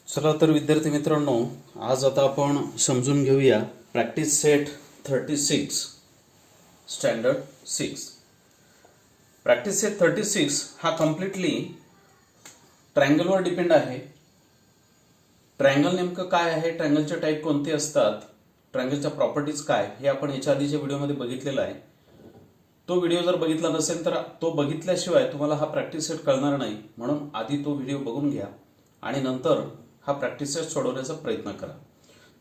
चला तर विद्यार्थी मित्रांनो, आज आता आपण समजून घेऊया practice set 36 standard 6. Practice set 36 हा कम्प्लिटली ट्रायंगलवर डिपेंड आहे. ट्रायंगल नेमकं काय आहे, ट्रायंगलचे टाईप कोणते असतात, ट्रायंगलच्या प्रॉपर्टीज काय, हे आपण याच्या आधीच्या व्हिडिओमध्ये बघितलेलं आहे. तो व्हिडिओ जर बघितला नसेल तर तो बघितल्याशिवाय तुम्हाला हा प्रॅक्टिस सेट कळणार नाही. म्हणून आधी तो व्हिडिओ बघून घ्या आणि नंतर हा प्रॅक्टिस सेट सोडवण्याचा प्रयत्न करा.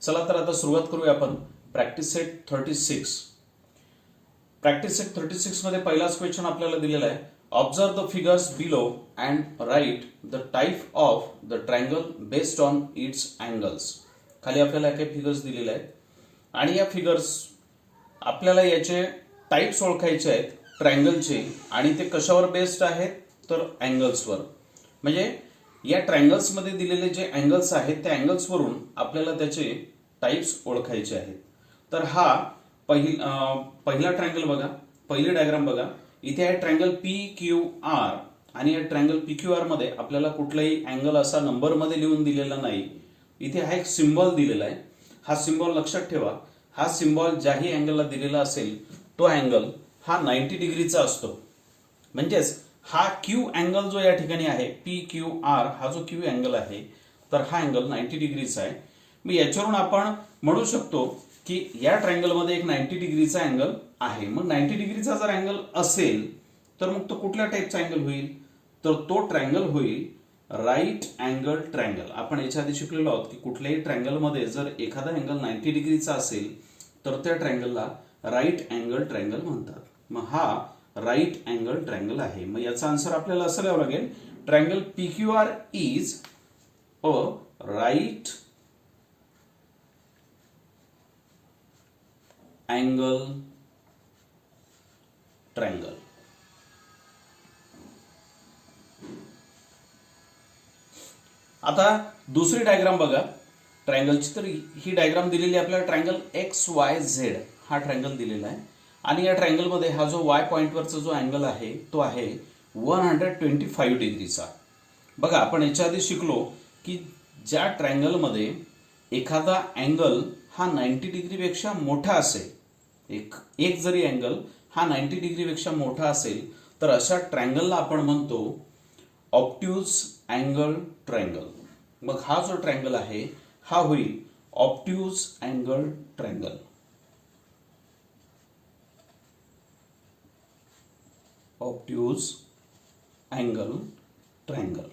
चला तर आता सुरुवात करूया आपण प्रॅक्टिस सेट 36. प्रॅक्टिस सेट 36 मध्ये पहिलाच क्वेश्चन आपल्याला दिलेला आहे. Observe the figures below and write the type of the triangle based on it's angles. खाली आपल्याला काही फिगर्स दिलेले आहेत आणि या फिगर्स आपल्याला याचे टाईप्स ओळखायचे आहेत ट्रायंगलचे, आणि ते कशावर बेस्ड आहेत तर अँगल्सवर. म्हणजे या ट्रायंगल्स मध्ये दिलेले जे अँगल्स आहेत त्या अँगल्स वरून आपल्याला त्याचे टाइप्स ओळखायचे आहेत. तर हा पहिला ट्रायंगल बघा, पहिली डायग्राम बघा. इथे आहे ट्रायंगल PQR आणि या ट्रायंगल PQR मध्ये आपल्याला कुठलाही अँगल असा नंबर मध्ये लिहून दिलेला नाही. इथे हा एक सिम्बॉल दिलेला आहे. हा सिम्बॉल लक्षात ठेवा. हा सिम्बॉल ज्याही अँगलला दिलेला असेल तो अँगल हा 90 डिग्रीचा असतो. म्हणजेच हा क्यू अँगल जो या ठिकाणी आहे PQR, हा जो क्यू अँगल आहे तर हा अँगल 90 डिग्रीचा आहे. मग याच्यावरून आपण म्हणू शकतो की या ट्रायंगल मध्ये एक 90 डिग्रीचा अँगल आहे. मग 90 डिग्रीचा जर अँगल असेल तर मग तो कुठल्या टाईपचा अँगल होईल तर तो ट्रायंगल होईल राईट अँगल ट्रायंगल. आपण याच्या आधी शिकलेलो आहोत की कुठल्याही ट्रायंगल मध्ये जर एखादा अँगल 90 डिग्रीचा असेल तर त्या ट्रायंगलला राईट अँगल ट्रायंगल म्हणतात. मग हा राईट अँगल ट्रायंगल आहे. मग याचा आन्सर आपल्याला असं लिहावं लागेल, triangle PQR is a right angle triangle. आता दुसरी डायग्राम बघा ट्रायंगलची. तर ही डायग्राम दिलेली आपल्याला ट्रायंगल XYZ हा ट्रायंगल दिलेला आहे आणि या ट्रायंगल मध्ये हा जो Y पॉइंटवरचा जो अँगल आहे तो आहे 125 डिग्रीचा. बघा आपण याच्या आधी शिकलो की ज्या ट्रायंगल मध्ये एखादा अँगल हा 90 डिग्रीपेक्षा मोठा असेल, एक जरी अँगल हा 90 डिग्रीपेक्षा मोठा असेल तर अशा ट्रायंगलला आपण म्हणतो ऑब्ट्यूज अँगल ट्रायंगल. मग हा जो ट्रायंगल आहे हा होईल obtuse angle triangle. Obtuse angle triangle.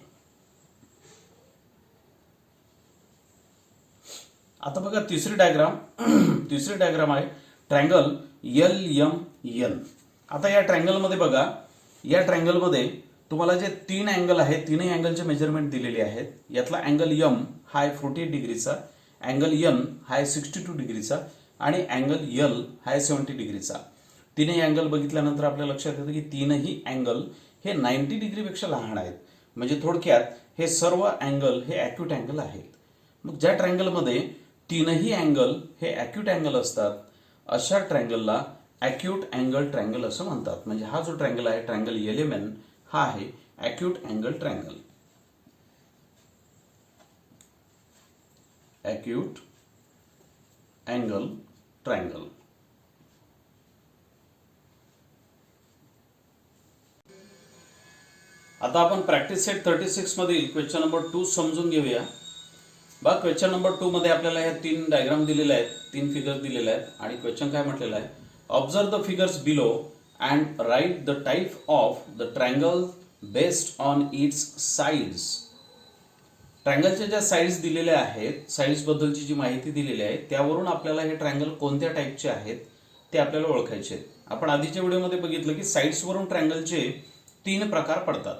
आता बघा तिसरी डायग्राम आहे ट्रायंगल LMN. आता या ट्रायंगल मध्ये बघा, या ट्रायंगल मध्ये तुम्हाला जे तीन अँगल आहेत तीनही अँगलचे मेजरमेंट दिलेले आहेत. यातला अँगल M हा आहे 48 डिग्रीचा, अँगल N हा आहे 62 डिग्रीचा आणि अँगल L हा आहे 70 डिग्रीचा. तीनही अँगल बघितल्यानंतर आपल्या लक्षात येतं की तीनही अँगल हे 90 डिग्रीपेक्षा लहान आहेत. म्हणजे थोडक्यात हे सर्व अँगल हे अॅक्यूट अँगल आहेत. मग ज्या ट्रायंगलमध्ये तीनही अँगल हे अॅक्यूट अँगल असतात अशा ट्रायंगलला अॅक्यूट अँगल ट्रायंगल असं म्हणतात. म्हणजे हा जो ट्रायंगल आहे ट्रायंगल LMN हा आहे acute angle triangle. Acute angle triangle. आता आपण प्रॅक्टिस सेट 36 मधील क्वेश्चन नंबर 2 समजून घेऊया. बघा क्वेश्चन नंबर 2 मध्ये आपल्याला ह्या तीन डायग्राम दिलेल्या आहेत, तीन फिगर्स दिलेल्या आहेत आणि क्वेश्चन काय म्हटलेला आहे, observe the figures below and write the type of the triangle based on its sides. ट्रायंगलच्या ज्या साइड्स दिलेल्या आहेत, साइड्स बद्दलची जी माहिती दिलेली आहे त्यावरून आपल्याला हे ट्रायंगल कोणत्या टाईपचे आहेत ते आपल्याला ओळखायचे आहेत. आपण आधीच्या व्हिडिओमध्ये बघितलं की साइड्स वरून ट्रायंगलचे 3 प्रकार पडतात.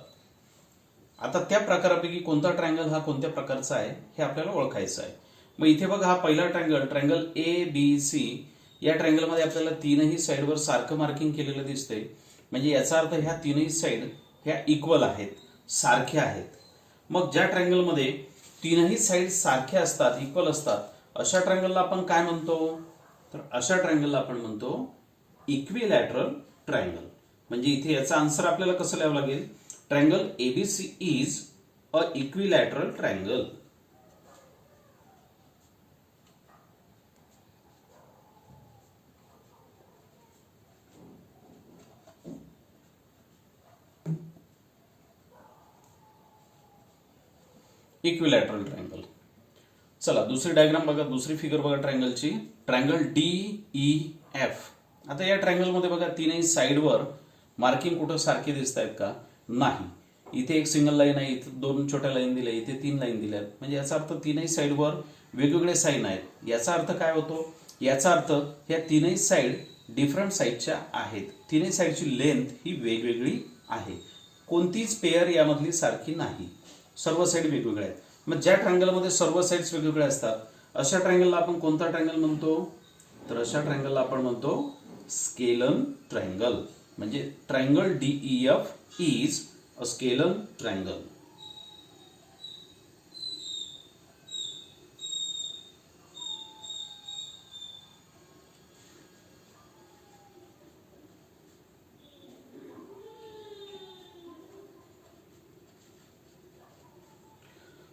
आता त्या प्रकारापैकी कोणता ट्रायंगल हा कोणत्या प्रकारचा आहे हे आपल्याला ओळखायचं आहे. मग इथे बघा हा पहिला ट्रायंगल ABC. या ट्रायंगलमध्ये आपल्याला तीनही साइडवर सारखं मार्किंग केलेलं दिसतंय. म्हणजे याचा अर्थ ह्या तीनही साइड ह्या इक्वल आहेत, सारख्या आहेत. मग ज्या ट्रायंगलमध्ये तीनही साइड सारख्या असतात, इक्वल असतात, अशा ट्रायंगलला आपण काय म्हणतो तर अशा ट्रायंगलला आपण म्हणतो इक्विलॅटरल ट्रायंगल. म्हणजे इथे याचा आन्सर आपल्याला कसं लिहावं लागेल, triangle ABC is a equilateral triangle. Equilateral triangle. चला दुसरी डायग्राम बघा, दुसरी फिगर बघा ट्रायंगलची. Triangle DEF. आता या ट्रायंगलमध्ये बघा तीनही साईडवर मार्किंग कुठं सारखे दिसत आहेत का? नाही. इथे एक सिंगल लाईन आहे, इथे दोन छोट्या लाईन दिल्या, इथे 3 लाईन दिल्या आहेत. म्हणजे याचा अर्थ तीनही साईडवर वेगवेगळे साईन आहेत. याचा अर्थ काय होतो? याचा अर्थ या तीनही साईड डिफरंट साईडच्या आहेत. तीनही साईडची लेंथ ही वेगवेगळी आहे. कोणतीच पेअर यामधली सारखी नाही. सर्व साईड वेगवेगळ्या आहेत. मग ज्या ट्रायंगलमध्ये सर्व साईड्स वेगवेगळ्या असतात अशा ट्रायंगलला आपण कोणता ट्रायंगल म्हणतो? तर अशा ट्रायंगलला आपण म्हणतो स्केलन ट्रायंगल. म्हणजे triangle DEF is a scalene triangle.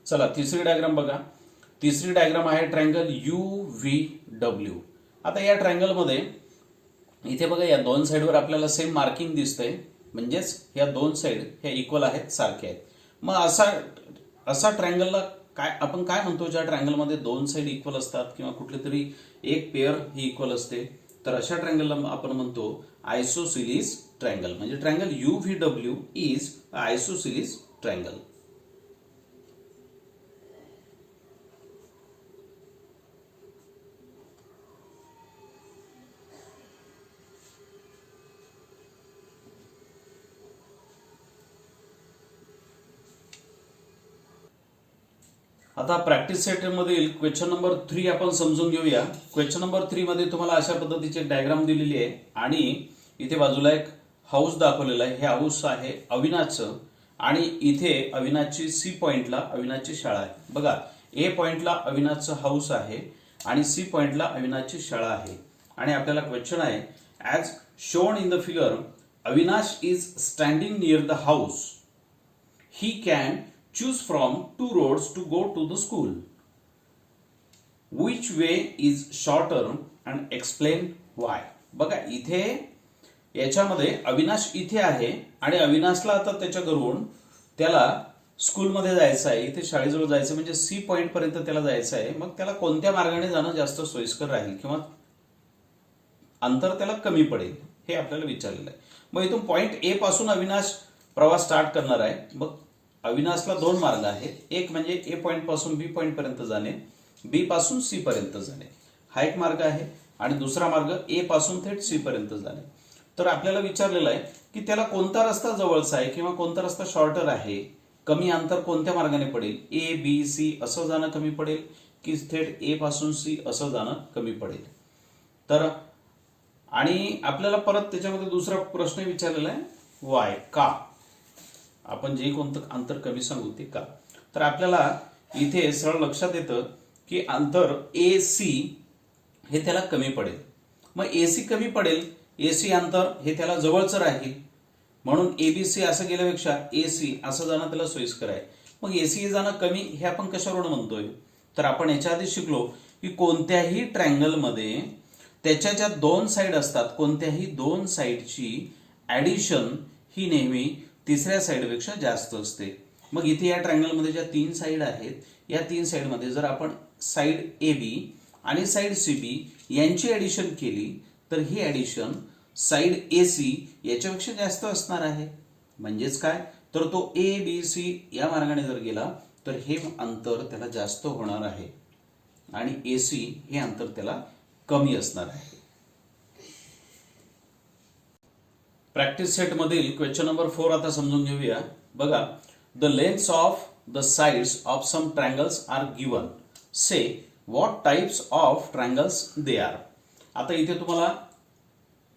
चला तिसरी डायग्राम बघा. तिसरी डायग्राम आहे ट्रायंगल UVW. आता या ट्रायंगलमध्ये इथे बघा या दोन साईडवर आपल्याला सेम मार्किंग दिसतंय. म्हणजेच या दोन साईड ह्या इक्वल आहेत, सारख्या आहेत. मग असा ट्रायंगलला आपण काय म्हणतो? ज्या ट्रायंगलमध्ये दोन साईड इक्वल असतात किंवा कुठले तरी एक पेअर ही इक्वल असते, तर अशा ट्रायंगलला आपण म्हणतो आयसोसिलिस ट्रायंगल. म्हणजे ट्रायंगल UVW इज आयसोसिलिस ट्रायंगल. आता प्रॅक्टिस सेट मधील क्वेश्चन नंबर 3 आपण समजून घेऊया. क्वेश्चन नंबर 3 मध्ये तुम्हाला अशा पद्धतीची एक डायग्राम दिलेली आहे आणि इथे बाजूला एक हाऊस दाखवलेला आहे. हे हाऊस आहे अविनाशचं आणि इथे अविनाशची C पॉइंटला अविनाशची शाळा आहे. बघा A पॉइंटला अविनाशचं हाऊस आहे आणि C पॉइंटला अविनाशची शाळा आहे. आणि आपल्याला क्वेश्चन आहे as shown in the figure Avinash is standing near the house. He can choose from 2 roads to go to the school. Which way is shorter and explain why? बघा इथे याच्यामध्ये अविनाश इथे आहे आणि अविनाशला आता त्याच्या घरून त्याला स्कूलमध्ये जायचं आहे, इथे शाळेजवळ जायचं म्हणजे C पॉइंट पर्यंत त्याला जायचं आहे. मग त्याला कोणत्या मार्गाने जाणं जास्त सोयीस्कर राहील किंवा अंतर त्याला कमी पडेल हे आपल्याला विचारलेलं आहे. मग इथून पॉइंट A पासून अविनाश प्रवास स्टार्ट करणार आहे. मग अविनाशला 2 मार्ग आहेत. एक म्हणजे A पॉइंट पासून B पॉइंट पर्यंत जाणे, B पासून C पर्यंत जाणे, हा एक मार्ग आहे. आणि दुसरा मार्ग A पासून थेट C पर्यंत जाणे. तर आपल्याला विचारलेलं आहे की त्याला कोणता रस्ता जवळचा आहे किंवा कोणता रस्ता शॉर्टर आहे, कमी अंतर कोणत्या मार्गाने पडेल, A B C असं जाणं कमी पडेल की थेट A पासून C असं जाणं कमी पडेल. तर आणि आपल्याला परत त्याच्यामध्ये दुसरा प्रश्न विचारलेला आहे वाय, का? आपण जे कोणतं अंतर कमी सांगू ते का? तर आपल्याला इथे सरळ लक्षात येतं की अंतर AC हे त्याला कमी पडेल. मग AC कमी पडेल, AC अंतर हे त्याला जवळचं राहील. म्हणून ABC असं गेल्यापेक्षा AC असं जाणं त्याला सोयीस्कर आहे. मग AC जाणं कमी हे आपण कशावरून म्हणतोय? तर आपण याच्या आधी शिकलो की कोणत्याही ट्रायंगलमध्ये त्याच्या ज्या 2 साईड असतात, कोणत्याही 2 साईडची ऍडिशन ही नेहमी तिसऱ्या साईडपेक्षा जास्त असते. मग इथे या ट्रायंगलमध्ये ज्या 3 साईड आहेत, या 3 साईडमध्ये जर आपण साईड AB आणि साईड CB यांची ऍडिशन केली तर ही ऍडिशन साईड AC याच्यापेक्षा जास्त असणार आहे. म्हणजेच काय? तर तो ABC या मार्गाने जर गेला तर हे अंतर त्याला जास्त होणार आहे आणि AC हे अंतर त्याला कमी असणार आहे. प्रॅक्टिस सेट मधील क्वेश्चन नंबर 4 आता समजून घेऊया. बघा the lengths of the sides of some triangles are given. Say what types of triangles they are. आता इथे तुम्हाला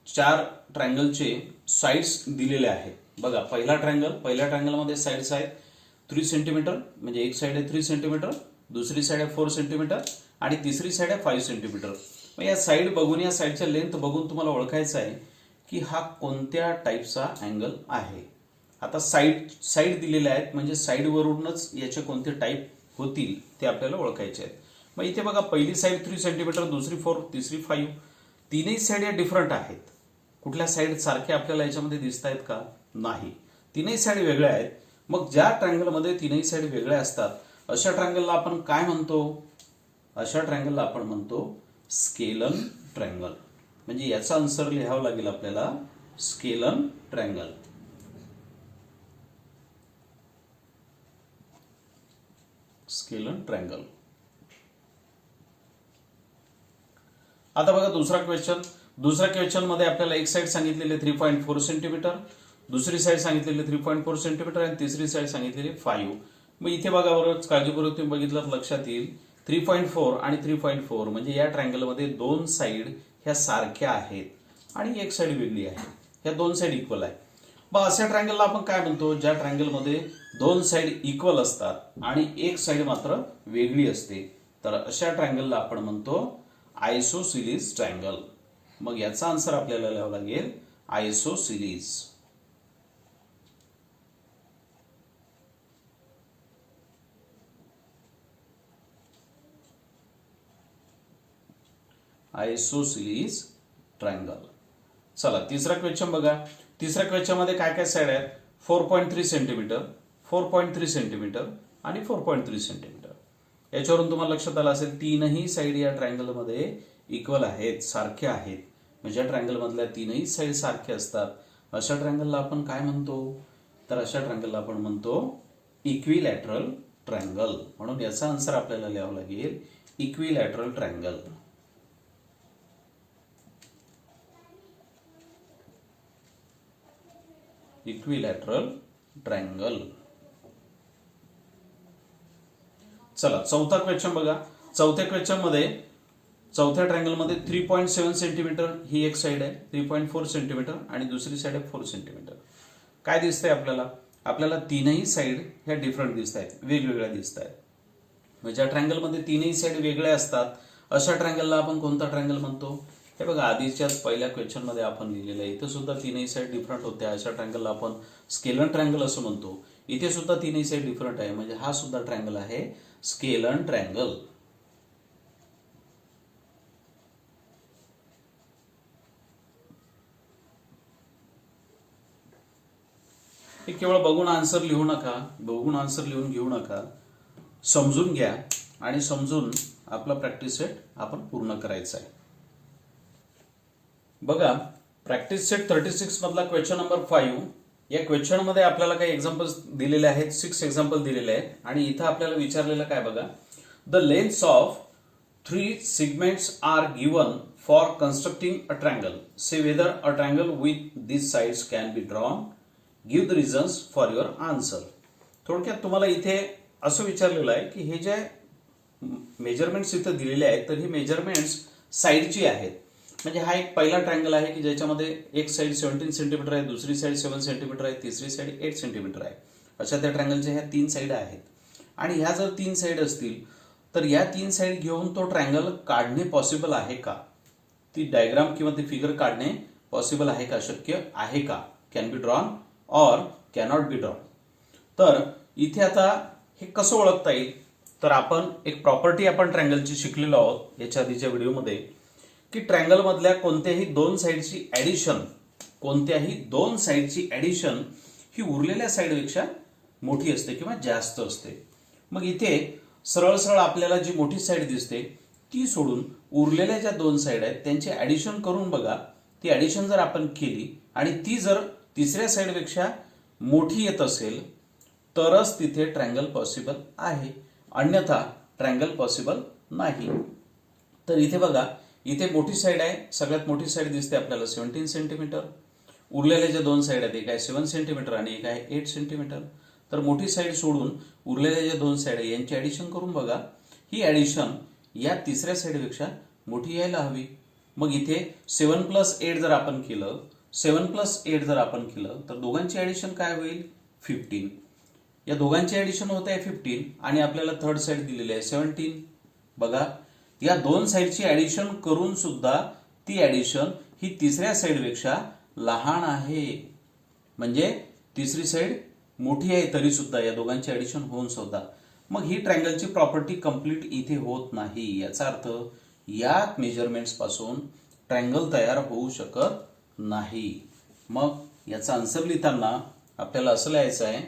4 ट्रायंगलचे साइड्स दिलेले आहेत. बघा पहिल्या ट्रायंगलमध्ये साइड्स आहेत 3 सेंटीमीटर, म्हणजे एक साइड आहे 3 सेंटीमीटर, दुसरी साइड आहे 4 सेंटीमीटर आणि तिसरी साइड आहे 5 सेंटीमीटर. मग या साइड बघून, या साइडच्या लेंथ बघून तुम्हाला ओळखायचं आहे की हा कोणत्या टाईपचा अँगल आहे. आता साईड दिलेल्या आहेत म्हणजे साईडवरूनच याचे कोणते टाईप होतील ते आपल्याला ओळखायचे आहेत. मग इथे बघा पहिली साईड 3 सेंटीमीटर, दुसरी 4, तिसरी 5. तीनही साईड या डिफरंट आहेत. कुठल्या साईड सारख्या आपल्याला याच्यामध्ये दिसत आहेत का? नाही, तीनही साईड वेगळ्या आहेत. मग ज्या ट्रायंगलमध्ये तीनही साईड वेगळ्या असतात अशा ट्रायंगलला आपण काय म्हणतो? अशा ट्रायंगलला आपण म्हणतो स्केलन ट्रायंगल. म्हणजे याचा आन्सर लिहावं लागेल आपल्याला स्केलन ट्रायंगल. Scalene triangle. आता बघा दुसरा क्वेश्चन. दुसऱ्या क्वेश्चन मध्ये आपल्याला एक साइड सांगितलेली 3.4 सेंटीमीटर, दुसरी साइड सांगितलेली 3.4 सेंटीमीटर आणि तिसरी साइड सांगितलेली 5. मग इथे बघा बरोबर काळजीपूर्वक तुम्ही बघितलं लक्षात येईल 3.4 आणि 3.4 म्हणजे या ट्रायंगल मध्ये दोन साइड ह्या सारख्या आहेत आणि एक साइड वेगळी आहे. ह्या दोन साइड इक्वल आहे. मग अशा ट्रायंगलला आपण काय म्हणतो? ज्या ट्रायंगल मध्ये दोन साइड इक्वल असतात आणि एक साइड मात्र वेगळी असते, तर अशा ट्रायंगलला आपण म्हणतो आयसोसिलीज ट्रायंगल. मग याचा आन्सर आपल्याला लिहावं लागेल आयसोसिलीज. आयसोसिलीज ट्रायंगल. चला तिसरा क्वेश्चन बघा. तिसऱ्या क्वेश्चन मध्ये काय काय साइड आहेत? 4.3 सेंटीमीटर, 4.3 सेंटीमीटर आणि 4.3 सेंटीमीटर. याच्यावरून तुम्हाला लक्षात आलं असेल तीनही साइड या ट्रायंगल मध्ये इक्वल आहेत, सारख्या आहेत. म्हणजे या ट्रायंगल मधल्या तीनही साइड सारख्या असतात. अशा ट्रायंगलला आपण काय म्हणतो? तर अशा ट्रायंगलला आपण म्हणतो इक्विलॅटरल ट्रायंगल. म्हणून याचा आन्सर आपल्याला लिहावं लागेल इक्विलॅटरल ट्रायंगल. Equilateral triangle. चला चौथा क्वेश्चन बघा. चौथ्या क्वेश्चन मध्ये चौथ्या ट्रायंगल मध्ये 3.7 सेंटीमीटर ही एक साइड आहे, 3.4 सेंटीमीटर आणि दुसरी साइड आहे 4 सेंटीमीटर. काय दिसतंय आपल्याला? आपल्याला तीनही साइड ह्या डिफरंट दिसत आहेत, वेगवेगळ्या दिसत आहेत. म्हणजे ज्या ट्रायंगल मध्ये तीनही साइड वेगळ्या असतात अशा ट्रायंगलला आपण कोणता ट्रायंगल म्हणतो? हे बघा आधीच्याच पहिल्या क्वेश्चन मध्ये आपण लिहिलेलं आहे. इथे सुद्धा तीनही साइड डिफरंट होत्या, अशा ट्रायंगलला आपण स्केलन ट्रायंगल असं म्हणतो. इथे सुद्धा तीनही साइड डिफरंट आहे, म्हणजे हा सुद्धा ट्रायंगल आहे स्केलन ट्रायंगल. हे केवळ बघून आन्सर लिहू नका, बघून आन्सर लिहून घेऊ नका, समजून घ्या आणि समजून आपला प्रॅक्टिस सेट आपण पूर्ण करायचा आहे. बघा प्रॅक्टिस सेट 36 मधला क्वेश्चन नंबर 5. या क्वेश्चन मध्ये आपल्याला काही एक्झाम्पल्स दिलेले आहेत, 6 एक्झाम्पल दिलेले आहेत आणि इथं आपल्याला विचारलेलं काय बघा. The lengths of 3 segments are given for constructing a triangle. Say whether a triangle with this sides can be drawn. Give the reasons for your answer. थोडक्यात तुम्हाला इथे असं विचारलेलं आहे की हे जे मेजरमेंट्स इथं दिलेले आहेत तर ही मेजरमेंट्स साइडची आहेत. म्हणजे हा एक पहिला ट्रायंगल आहे की ज्याच्यामध्ये एक साइड 17 सेंटीमीटर आहे, दुसरी साइड 7 सेंटीमीटर आहे, तिसरी साइड 8 सेंटीमीटर आहे. अशा त्या ट्रायंगलच्या ह्या 3 साइड आहेत. आणि ह्या जर 3 साइड असतील तर या 3 साइड घेऊन तो ट्रायंगल काढणे पॉसिबल आहे का? ती डायग्राम किंवा ती फिगर काढणे पॉसिबल आहे का? शक्य आहे का? Can be drawn or cannot be drawn. तर इथे आता हे कसं ओळखता येईल? तर आपण एक प्रॉपर्टी आपण ट्रायंगलची शिकलेलो आहोत याच्या आधीच्या व्हिडिओमध्ये की ट्रायंगल मधल्या कोणत्याही दोन साइडची ऍडिशन ही उरलेल्या साइडपेक्षा मोठी असते किंवा जास्त असते. मग इथे सरळ सरळ आपल्याला जी मोठी साइड दिसते ती सोडून उरलेल्या ज्या दोन साइड आहेत त्यांचे ऍडिशन करून बघा. ती ऍडिशन जर आपण केली आणि ती जर तिसऱ्या साइडपेक्षा मोठी येत असेल तरच तिथे ट्रायंगल पॉसिबल आहे, अन्यथा ट्रायंगल पॉसिबल नाही. तर इथे बघा इथे मोठी साइड आहे, सगळ्यात मोठी साइड दिसते आपल्याला 17 सेंटीमीटर. उरलेल्या ज्या दोन साइड आहेत एक आहे 7 सेंटीमीटर आणि एक आहे 8 सेंटीमीटर. तर मोठी साइड सोडून उरलेल्या ज्या दोन साइड आहे यांची ऍडिशन करून बघा. ही ऍडिशन या तिसऱ्या साइडपेक्षा मोठी यायला हवी. मग इथे 7 + 8 जर आपण केलं, 7 + 8 जर आपण केलं तर दोघांची ऍडिशन काय होईल? 15. या दोघांची ऍडिशन होत आहे 15 आणि आपल्याला थर्ड साइड दिलेली आहे 17. बघा या दोन साइडची ऍडिशन करून सुद्धा ती ऍडिशन ही तिसऱ्या साइडपेक्षा लहान आहे. म्हणजे तिसरी साइड मोठी आहे तरी सुद्धा या दोघांची ऍडिशन होऊन सुद्धा मग ही ट्रायंगलची प्रॉपर्टी कंप्लीट इथे होत नाही. याचा अर्थ या मेजरमेंट्स पासून ट्रायंगल तयार होऊ शकत नाही. मग याचा आन्सर लिहिताना आपल्याला असं लिहायचं आहे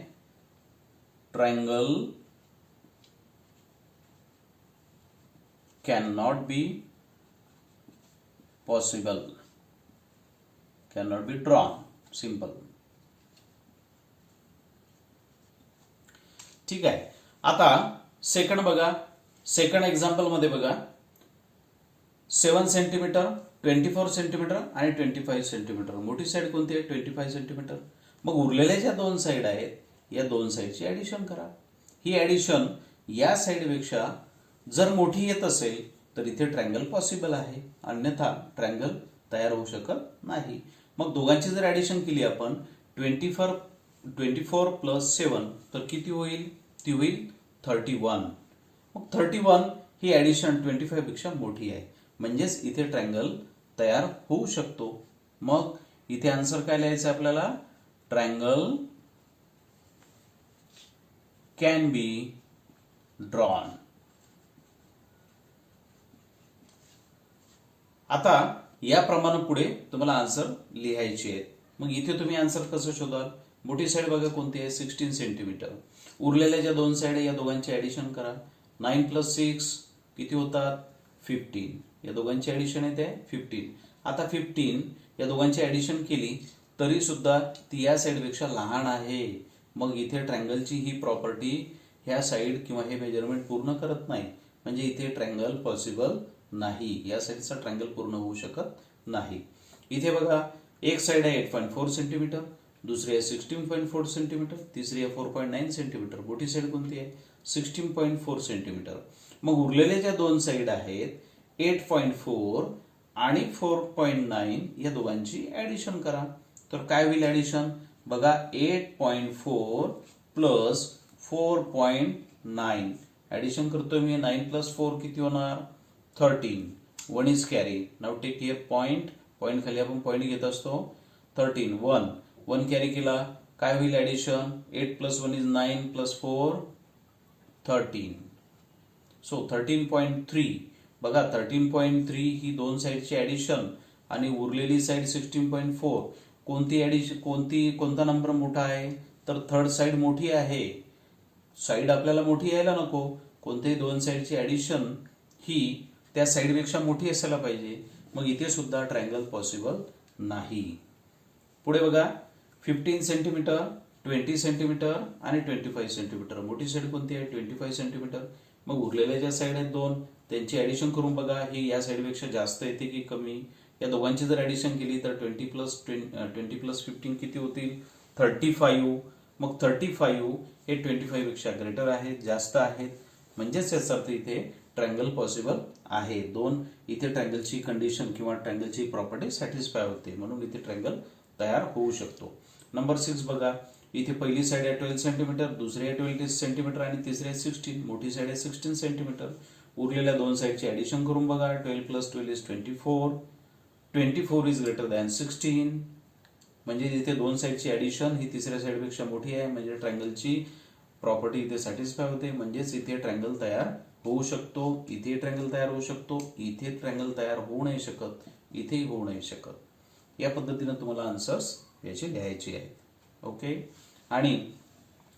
triangle cannot be possible, cannot be drawn. Simple. ठीक आहे. आता सेकंड बघा. सेकंड एक्झाम्पल मध्ये बघा 7 सेंटीमीटर, 24 सेंटीमीटर आणि 25 सेंटीमीटर. मोठी साईड कोणती आहे? 25 सेंटीमीटर. मग उरलेल्या ज्या दोन साईड आहेत या दोन साईडची ऍडिशन करा. ही ऍडिशन या साईडपेक्षा जर मोठी येत असेल तर इथे ट्रायंगल पॉसिबल आहे, अन्यथा ट्रायंगल तयार होऊ शकत नाही. मग दोघांची जर ऍडिशन केली आपण 24 प्लस 7 तर किती होईल? ती होईल 31. मग 31 ही ऍडिशन 25 पेक्षा मोठी आहे, म्हणजेच इथे ट्रायंगल तयार होऊ शकतो. मग इथे आन्सर काय लिहायचं आपल्याला? Triangle can be drawn. आता याप्रमाणे पुढे तुम्हाला आन्सर लिहायचे आहेत. मग इथे तुम्ही आन्सर कसं शोधाल? मोठी साईड बघा कोणती आहे? 16 सेंटीमीटर. उरलेल्या ज्या दोन साईड आहे या दोघांची ऍडिशन करा. 9 प्लस 6 किती होतात? 15. या दोघांची ऍडिशन येते 15. आता 15 या दोघांची ऍडिशन केली तरी सुद्धा ती या साईडपेक्षा लहान आहे. मग इथे ट्रायंगलची ही प्रॉपर्टी ह्या साईड किंवा हे मेजरमेंट पूर्ण करत नाही, म्हणजे इथे ट्रायंगल पॉसिबल नाही. या साईडचा ट्रायंगल पूर्ण होऊ शकत नाही. इथे बघा एक साईड आहे 8.4 सेंटीमीटर, दुसरी आहे 16.4 सेंटीमीटर, तिसरी आहे 4.9 सेंटीमीटर. मोठी साईड कोणती आहे? 16.4 सेंटीमीटर. मग उरलेल्या ज्या दोन साईड आहेत 8.4 आणि 4.9 या दोघांची ऍडिशन करा. तर काय होईल ऍडिशन? बघा 8.4 प्लस 4.9 ऍडिशन करतोय मी. 9 प्लस 4 किती होणार? 13. 1 is carry. Now take here point. Point खाली आपण पॉइंट घेत असतो. 13 1 कॅरी केला. काय होईल addition? 8 plus 1 is 9 plus 4 13. So 13.3. बघा 13.3 ही दोन साईडची ऍडिशन आणि उरलेली साईड 16.4. कोणती ऍडिशन कोणता नंबर मोठा आहे? तर थर्ड साईड मोठी आहे. साईड आपल्याला मोठी यायला नको. कोणत्याही दोन साईडची ऍडिशन ही त्या साईडपेक्षा मोठी असायला पाहिजे. मग इथे सुद्धा ट्रायंगल पॉसिबल नाही. पुढे बघा 15 सेंटीमीटर, 20 सेंटीमीटर आणि 25 सेंटीमीटर. मोठी साईड कोणती आहे? 25 सेंटीमीटर. मग उरलेल्या ज्या साईड आहेत दोन त्यांची ऍडिशन करून बघा ही या साईडपेक्षा जास्त येते की कमी. या दोघांची जर ऍडिशन केली तर 20 प्लस 15 किती होतील? 35. मग 35 हे 25 पेक्षा ग्रेटर आहेत, जास्त आहेत, म्हणजेच याचा अर्थ इथे ट्रायंगल पॉसिबल आहे. दोन इथे ट्रायंगलची कंडिशन किंवा ट्रायंगलची प्रॉपर्टी सॅटिस्फाय होते, म्हणून इथे ट्रायंगल तयार होऊ शकतो. नंबर 6 बघा. इथे पहिली साईड आहे 12 सेंटीमीटर, दुसरी आहे 12 सेंटीमीटर आणि तिसरी आहे 16. मोठी साईड आहे 16 सेंटीमीटर. उरलेल्या दोन साईडची ऍडिशन करून बघा. 12 plus 12 is 24. 24 is greater than 16. म्हणजे इथे दोन साईडची ऍडिशन ही तिसऱ्या साईडपेक्षा मोठी आहे, म्हणजे ट्रायंगलची प्रॉपर्टी इथे सॅटिस्फाय होते, म्हणजेच इथे ट्रायंगल तयार होऊ शकतो. इथे ट्रायंगल तयार होऊ शकतो. इथे ट्रायंगल तयार होऊ नाही शकत, इथेही होऊ नाही शकत. या पद्धतीने तुम्हाला आन्सर्स याचे लिहायचे आहेत. ओके. आणि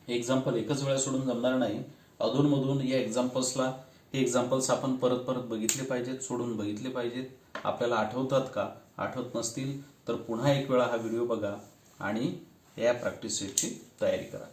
एक्झाम्पल एकच वेळा सोडून जमणार नाही. अधूनमधून या एक्झाम्पल्सला हे एक्झाम्पल्स आपण परत परत बघितले पाहिजेत, सोडून बघितले पाहिजेत. आपल्याला आठवतात का? आठवत नसतील तर पुन्हा एक वेळा हा व्हिडिओ बघा आणि या प्रॅक्टिस सेटची तयारी करा.